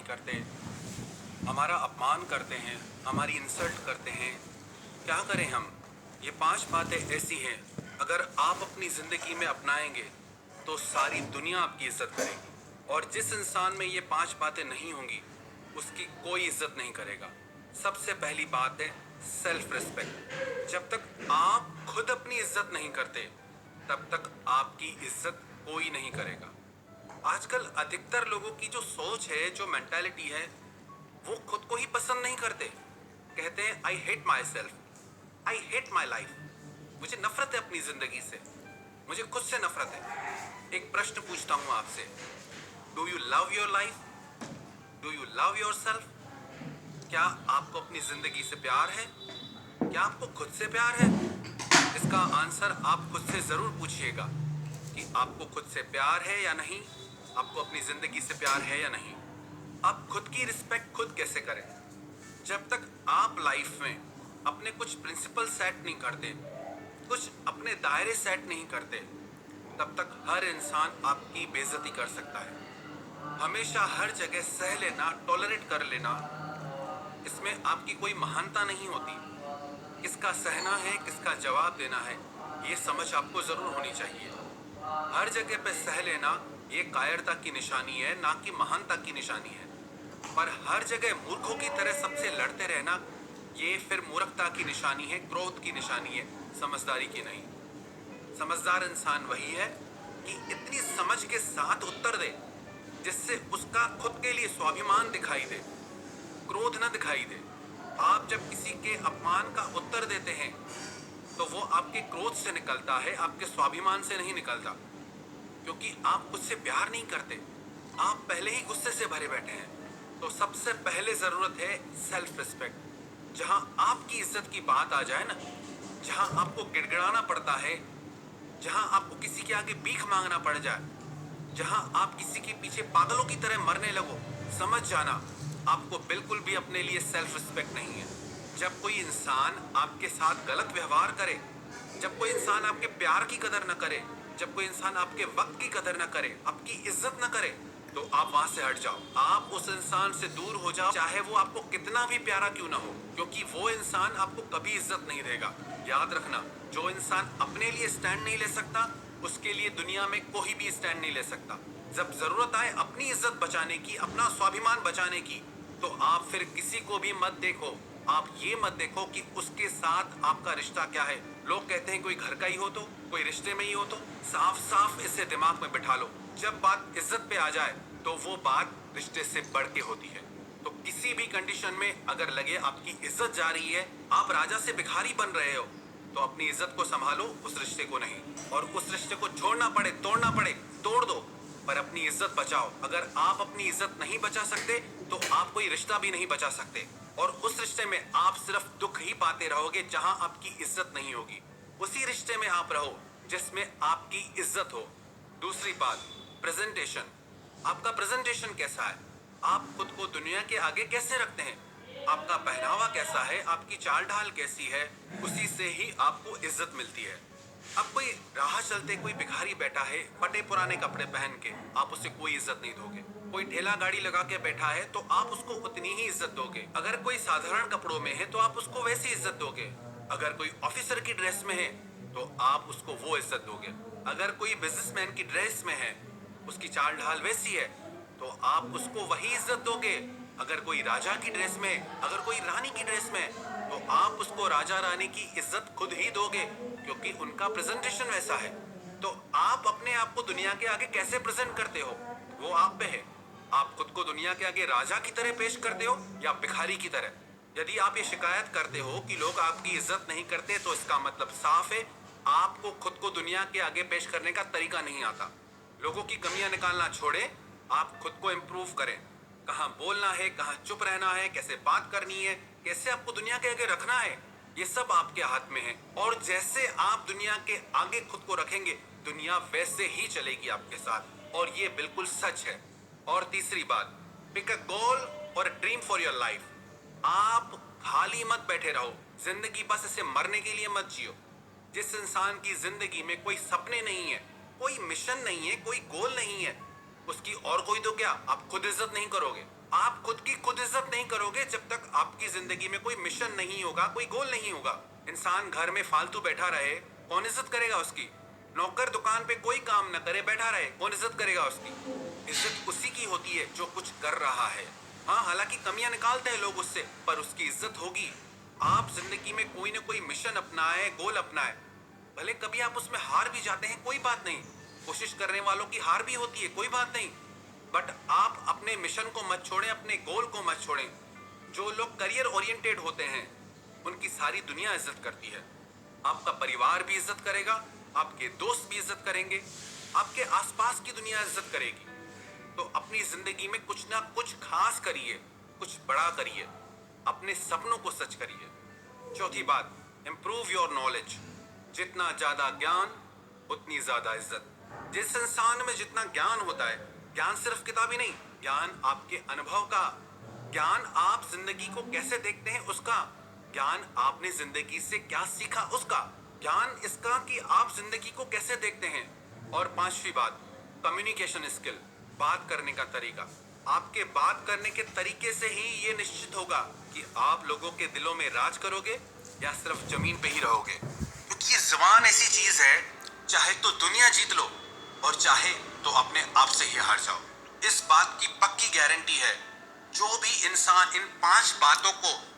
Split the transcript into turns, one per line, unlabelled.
करते, हमारा अपमान करते हैं, हमारी इंसल्ट करते हैं। क्या करें हम? ये 5 बातें ऐसी हैं, अगर आप अपनी ज़िंदगी में अपनाएंगे तो सारी दुनिया आपकी इज्जत करेगी। और जिस इंसान में ये 5 बातें नहीं होंगी उसकी कोई इज्जत नहीं करेगा। सबसे पहली बात है सेल्फ रिस्पेक्ट। जब तक आप खुद अपनी इज्जत नहीं करते तब तक आपकी इज्जत कोई नहीं करेगा। आजकल अधिकतर लोगों की जो सोच है, जो मेंटालिटी है, वो खुद को ही पसंद नहीं करते। कहते हैं I hate my self, I hate my life. मुझे नफरत है अपनी जिंदगी से, मुझे खुद से नफरत है। एक प्रश्न पूछता हूं आपसे, do you love your life? Do you love your self? क्या आपको अपनी जिंदगी से प्यार है? क्या आपको खुद से प्यार है? इसका आंसर आप खुद से जरूर पूछिएगा कि आपको खुद से प्यार है या नहीं, आपको अपनी जिंदगी से प्यार है या नहीं। आप खुद की रिस्पेक्ट खुद कैसे करें? जब तक आप लाइफ में अपने कुछ प्रिंसिपल सेट नहीं करते, कुछ अपने दायरे सेट नहीं करते, तब तक हर इंसान आपकी बेइज्जती कर सकता है। हमेशा हर जगह सह लेना, टॉलरेट कर लेना, इसमें आपकी कोई महानता नहीं होती। किसका सहना है, किसका जवाब देना है, ये समझ आपको जरूर होनी चाहिए। हर जगह पे सह लेना ये कायरता की निशानी है, ना कि महानता की निशानी है। पर हर जगह मूर्खों की तरह सबसे लड़ते रहना ये फिर मूर्खता की निशानी है, क्रोध की निशानी है, समझदारी की नहीं। समझदार इंसान वही है कि इतनी समझ के साथ उत्तर दे जिससे उसका खुद के लिए स्वाभिमान दिखाई दे, क्रोध न दिखाई दे। आप जब किसी के अपमान का उत्तर देते हैं तो वो आपके क्रोध से निकलता है, आपके स्वाभिमान से नहीं निकलता। क्योंकि आप उससे प्यार नहीं करते, आप पहले ही गुस्से से भरे बैठे हैं। तो सबसे पहले जरूरत है सेल्फ रिस्पेक्ट। जहां आपकी इज्जत की बात आ जाए ना, जहां आपको गिड़गिड़ाना पड़ता है, जहां आपको किसी के आगे भीख मांगना पड़ जाए, जहां आप किसी के पीछे पागलों की तरह मरने लगो, समझ जाना आपको बिल्कुल भी अपने लिए सेल्फ रिस्पेक्ट नहीं है। जब कोई इंसान आपके साथ गलत व्यवहार करे, जब कोई इंसान आपके प्यार की कदर न करे, जब कोई इंसान आपके वक्त की कदर न करे, आपकी इज्जत न करे, तो आप वहां से हट जाओ। आप उस इंसान से दूर हो जाओ, चाहे वो आपको कितना भी प्यारा क्यों ना हो, क्योंकि वो इंसान आपको कभी इज्जत नहीं देगा। याद रखना, जो इंसान अपने लिए स्टैंड नहीं ले सकता, उसके लिए दुनिया में कोई भी स्टैंड नहीं ले सकता। जब जरूरत आए अपनी इज्जत बचाने की, अपना स्वाभिमान बचाने की, तो आप फिर किसी को भी मत देखो। आप ये मत देखो कि उसके साथ आपका रिश्ता क्या है। लोग कहते हैं कोई घर का ही हो तो, कोई रिश्ते में ही हो तो, साफ साफ इसे दिमाग में बिठा लो। जब बात इज्जत पे आ जाए तो वो बात रिश्ते से बढ़ के होती है। तो किसी भी कंडीशन में अगर लगे आपकी इज्जत जा रही है, आप राजा से भिखारी बन रहे हो, तो अपनी इज्जत को संभालो, उस रिश्ते को नहीं। और उस रिश्ते को छोड़ना पड़े, तोड़ना पड़े, तोड़ दो, पर अपनी इज्जत बचाओ। अगर आप अपनी इज्जत नहीं बचा सकते तो आप कोई रिश्ता भी नहीं बचा सकते। और उस रिश्ते में आप सिर्फ दुख ही पाते रहोगे जहां आपकी इज्जत नहीं होगी। उसी रिश्ते में आप रहो जिसमें आपकी इज्जत हो। दूसरी बात, प्रेजेंटेशन। आपका प्रेजेंटेशन कैसा है? आप खुद को दुनिया के आगे कैसे रखते हैं? आपका पहनावा कैसा है? आपकी चाल ढाल कैसी है? उसी से ही आपको इज्जत मिलती है। अब कोई राह चलते कोई भिखारी बैठा है फटे पुराने कपड़े पहन के, आप उसे कोई इज्जत नहीं दोगे। कोई ठेला गाड़ी लगा के बैठा है तो आप उसको उतनी ही इज्जत दोगे। अगर कोई साधारण कपड़ों में है तो आप उसको वैसी इज्जत दोगे। अगर कोई ऑफिसर की ड्रेस में है तो आप उसको वो इज्जत दोगे। अगर कोई बिजनेसमैन की ड्रेस में है, उसकी चाल ढाल वैसी है, तो आप उसको वही इज्जत दोगे। अगर कोई राजा की ड्रेस में, अगर कोई रानी की ड्रेस में, तो आप उसको राजा रानी की इज्जत खुद ही दोगे, क्योंकि उनका प्रेजेंटेशन वैसा है। तो आप अपने आप को दुनिया के आगे कैसे प्रेजेंट करते हो, वो आप पे है। आप खुद को दुनिया के आगे राजा की तरह पेश करते हो या भिखारी की तरह। यदि आप ये शिकायत करते हो कि लोग आपकी इज्जत नहीं करते, तो इसका मतलब साफ है, आपको खुद को दुनिया के आगे पेश करने का तरीका नहीं आता। लोगों की कमियां निकालना छोड़े, आप खुद को इम्प्रूव करें। कहाँ बोलना है, कहाँ चुप रहना है, कैसे बात करनी है, कैसे आपको दुनिया के आगे रखना है, ये सब आपके हाथ में है। और जैसे आप दुनिया के आगे खुद को रखेंगे, दुनिया वैसे ही चलेगी आपके साथ। और ये बिल्कुल सच है। और तीसरी बात, पिक अ गोल और a dream for your life. आप खाली मत बैठे रहो। जिंदगी बस इसे मरने के लिए मत जियो। जिस इंसान की जिंदगी में कोई सपने नहीं है, कोई मिशन नहीं है, कोई गोल नहीं है, उसकी और कोई तो क्या, आप खुद इज्जत नहीं करोगे। आप खुद की खुद इज्जत नहीं करोगे जब तक आपकी जिंदगी में कोई मिशन नहीं होगा, कोई गोल नहीं होगा। इंसान घर में फालतू बैठा रहे, कौन इज्जत करेगा उसकी? नौकर दुकान पे कोई काम न करे, बैठा रहे, कौन इज्जत करेगा उसकी? इज्जत उसी की होती है जो कुछ कर रहा है। हाँ, हालांकि कमियां निकालते हैं लोग उससे, पर उसकी इज्जत होगी। आप जिंदगी में कोई ना कोई मिशन अपनाए, गोल अपनाए, भले कभी आप उसमें हार भी जाते हैं, कोई बात नहीं। कोशिश करने वालों की हार भी होती है, कोई बात नहीं। बट आप अपने मिशन को मत छोड़ें, अपने गोल को मत छोड़ें। जो लोग करियर ओरिएंटेड होते हैं, उनकी सारी दुनिया इज्जत करती है। आपका परिवार भी इज्जत करेगा, आपके दोस्त भी इज्जत करेंगे, आपके आसपास की दुनिया इज्जत करेगी। तो अपनी जिंदगी में कुछ ना कुछ खास करिए, कुछ बड़ा करिए, अपने सपनों को सच करिए। चौथी बात, इंप्रूव योर नॉलेज। जितना ज्यादा ज्ञान, उतनी ज्यादा इज्जत। जिस इंसान में जितना ज्ञान होता है, ज्ञान सिर्फ किताबी नहीं, ज्ञान आपके अनुभव का, ज्ञान आप जिंदगी को कैसे देखते हैं उसका, ज्ञान आपने जिंदगी से क्या सीखा उसका, ज्ञान इसका कि आप जिंदगी को कैसे देखते हैं। और पांचवी बात, कम्युनिकेशन स्किल, बात करने का तरीका। आपके बात करने के तरीके से ही ये निश्चित होगा कि आप लोगों के दिलों में राज करोगे या सिर्फ जमीन पे ही रहोगे। क्योंकि ये जुबान ऐसी चीज है, चाहे तो दुनिया जीत लो और चाहे तो अपने आप से ही हार जाओ। इस बात की पक्की गारंटी है, जो भी इंसान इन 5 बातों को